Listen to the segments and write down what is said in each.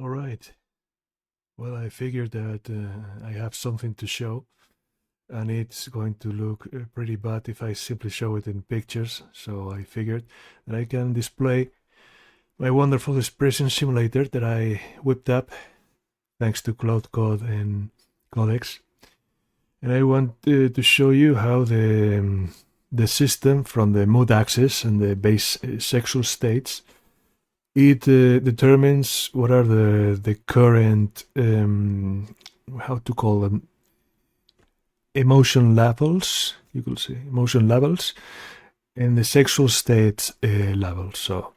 All right. Well, I figured that I have something to show, and it's going to look pretty bad if I simply show it in pictures. So I figured that I can display my wonderful expression simulator that I whipped up thanks to Cloud Code and Codex. And I want to show you how the system from the mood axis and the base sexual states, it determines what are the current, how to call them, emotion levels, you could say, emotion levels, and the sexual state level. So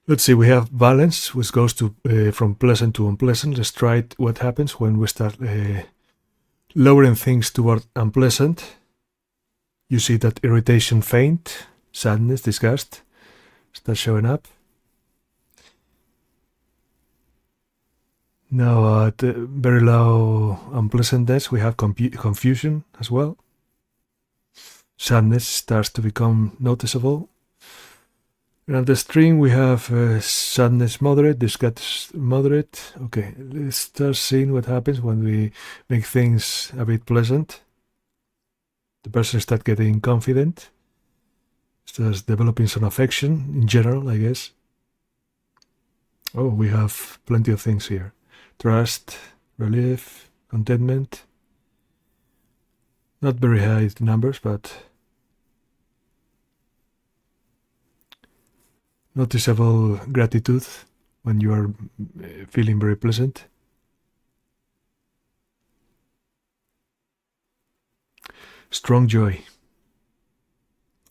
let's see, we have balance, which goes to from pleasant to unpleasant. Let's try it, what happens when we start lowering things toward unpleasant. You see that irritation faint, sadness, disgust start showing up. Now at very low unpleasantness, we have confusion as well. Sadness starts to become noticeable. And at the string, we have sadness moderate, disgust moderate. Okay, let's start seeing what happens when we make things a bit pleasant. The person starts getting confident, starts developing some affection in general, I guess. Oh, we have plenty of things here. Trust, relief, contentment. Not very high numbers, but noticeable gratitude when you are feeling very pleasant. Strong joy.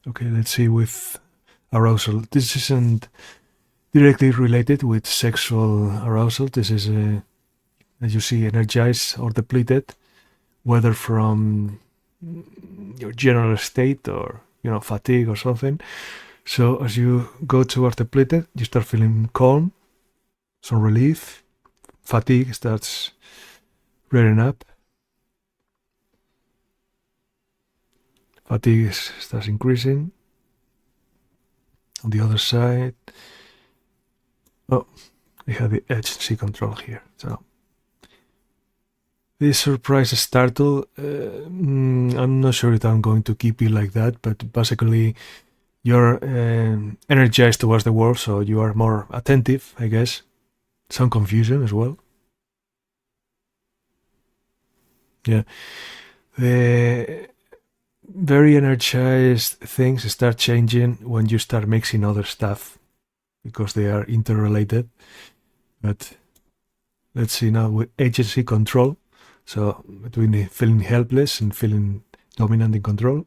Okay, let's see with arousal. This isn't directly related with sexual arousal. This is, as you see, energized or depleted, whether from your general state or, fatigue or something. So as you go towards depleted, you start feeling calm, some relief, fatigue starts rearing up. Fatigue starts increasing. On the other side, we have the agency control here. So this surprise startle, I'm not sure if I'm going to keep it like that, but basically you're energized towards the world, so you are more attentive, I guess. Some confusion as well. Yeah. The very energized things start changing when you start mixing other stuff, because they are interrelated. But let's see now with agency control. So between feeling helpless and feeling dominant in control,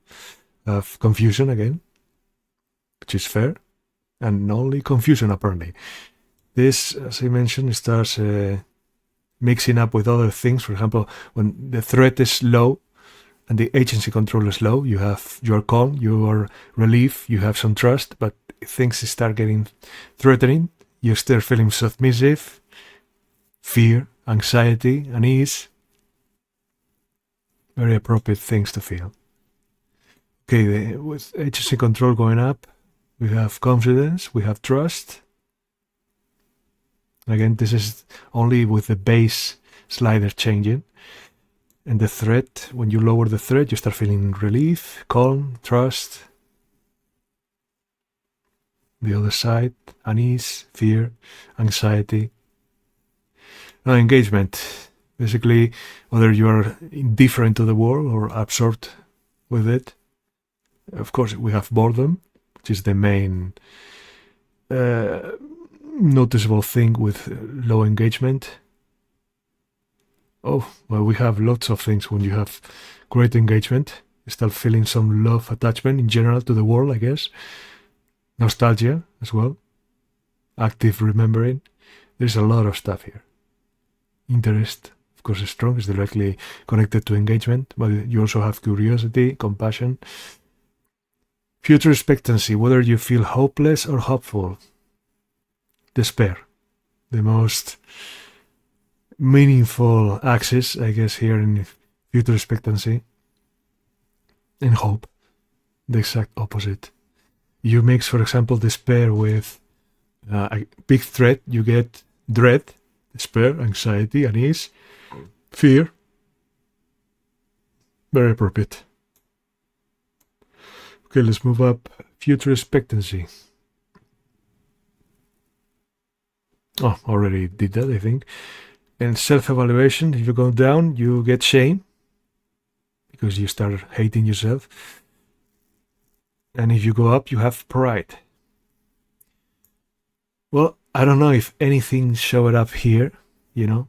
of confusion again, which is fair, and only confusion apparently. This, as I mentioned, starts mixing up with other things. For example, when the threat is low and the agency control is low, you are calm, you are relief, you have some trust, but things start getting threatening, you start feeling submissive, fear, anxiety, unease. Very appropriate things to feel. Okay, with agency control going up, we have confidence, we have trust. Again, this is only with the base slider changing. And the threat, when you lower the threat, you start feeling relief, calm, trust. The other side, unease, fear, anxiety. Now, engagement. Basically, whether you are indifferent to the world or absorbed with it. Of course, we have boredom, which is the main noticeable thing with low engagement. Oh, well, we have lots of things when you have great engagement. You start feeling some love, attachment in general to the world, I guess. Nostalgia as well. Active remembering. There's a lot of stuff here. Interest, of course, is strong, is directly connected to engagement, but you also have curiosity, compassion. Future expectancy, whether you feel hopeless or hopeful. Despair, the most meaningful axis, I guess, here in future expectancy. And hope, the exact opposite. You mix, for example, despair with a big threat, you get dread, despair, anxiety, unease, fear. Very appropriate. Okay, let's move up. Future expectancy. Oh, already did that, I think. And self-evaluation, if you go down, you get shame because you start hating yourself. And if you go up, you have pride. Well, I don't know if anything showed up here, you know.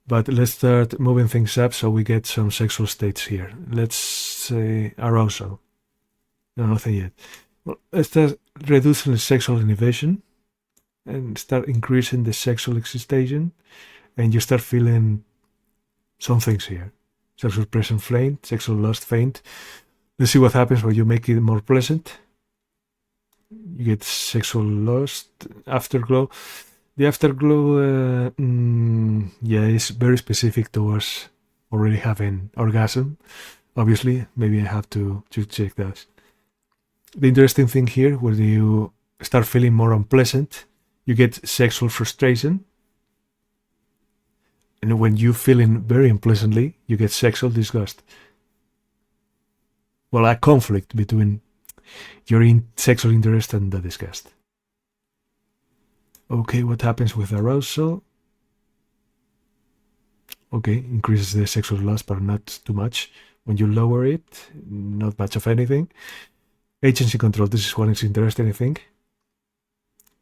But let's start moving things up so we get some sexual states here. Let's say arousal. No, nothing yet. Well, let's start reducing the sexual inhibition and start increasing the sexual excitation, and you start feeling some things here. Sexual pressure faint, sexual lust faint. Let's see what happens when you make it more pleasant. You get sexual lust, afterglow. The afterglow, is very specific towards already having orgasm. Obviously, maybe I have to check that. The interesting thing here, when you start feeling more unpleasant, you get sexual frustration. And when you're feeling very unpleasantly, you get sexual disgust. Well, a conflict between your sexual interest and the disgust. Okay, what happens with arousal? Okay, increases the sexual lust, but not too much. When you lower it, not much of anything. Agency control, this is one is interesting, I think.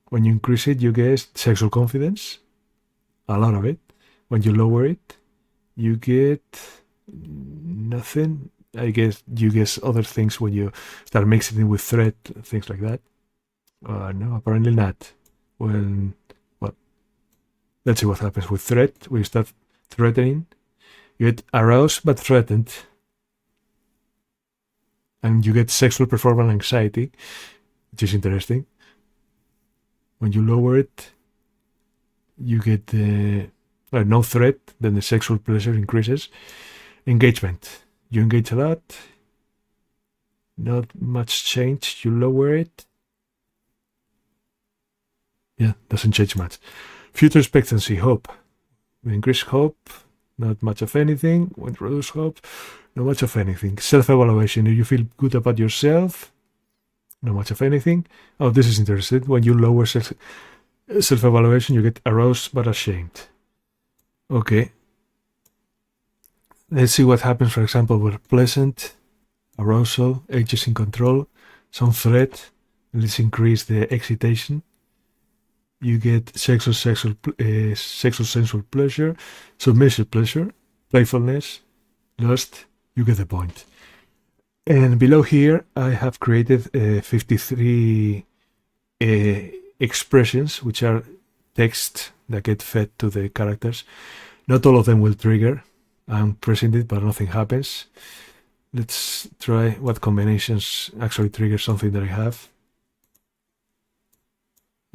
When you increase it, you get sexual confidence, a lot of it. When you lower it, you get nothing. I guess you get other things when you start mixing it with threat, things like that. No, apparently not. Well, let's see what happens with threat. When you start threatening, you get aroused but threatened. And you get sexual performance anxiety, which is interesting. When you lower it, you get no threat, then the sexual pleasure increases. Engagement. You engage a lot. Not much change. You lower it. Yeah, doesn't change much. Future expectancy, hope. We increase hope, not much of anything. We reduce hope, not much of anything. Self-evaluation, if you feel good about yourself, not much of anything. Oh, this is interesting. When you lower self-evaluation, you get aroused but ashamed. Okay. Let's see what happens, for example, with pleasant, arousal, ages in control, some threat. Let's increase the excitation. You get sexual sensual pleasure, submissive pleasure, playfulness, lust. You get the point. And below here, I have created 53 expressions, which are text that get fed to the characters. Not all of them will trigger. I'm pressing it, but nothing happens. Let's try what combinations actually trigger something that I have.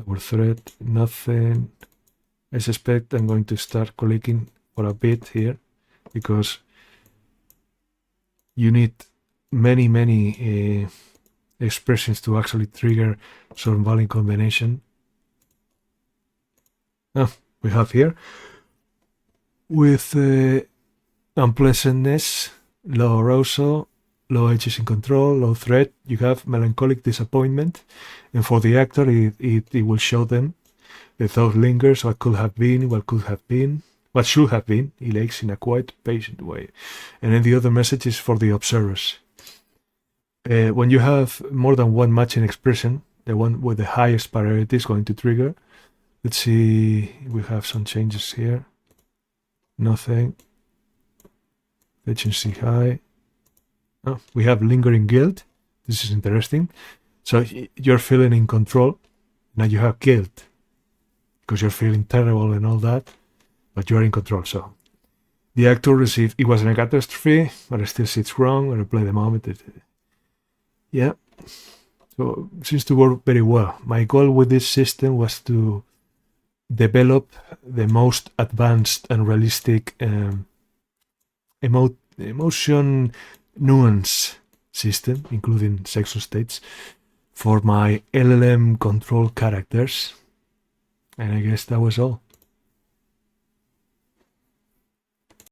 Our thread, nothing. I suspect I'm going to start clicking for a bit here because you need many expressions to actually trigger some valid combination. We have here with unpleasantness, low arousal, low ages in control, low threat, you have melancholic disappointment, and for the actor it will show them the thought lingers, what could have been, what should have been, he lakes in a quiet, patient way. And then the other message is for the observers. When you have more than one matching expression, the one with the highest priority is going to trigger. Let's see, we have some changes here. Nothing. Agency high. Oh, we have lingering guilt. This is interesting. So you're feeling in control. Now you have guilt because you're feeling terrible and all that, but you're in control. So the actor received, it wasn't a catastrophe, but it still sits wrong and replay the moment. Yeah. So it seems to work very well. My goal with this system was to develop the most advanced and realistic emotion nuance system, including sexual states, for my LLM control characters. And I guess that was all.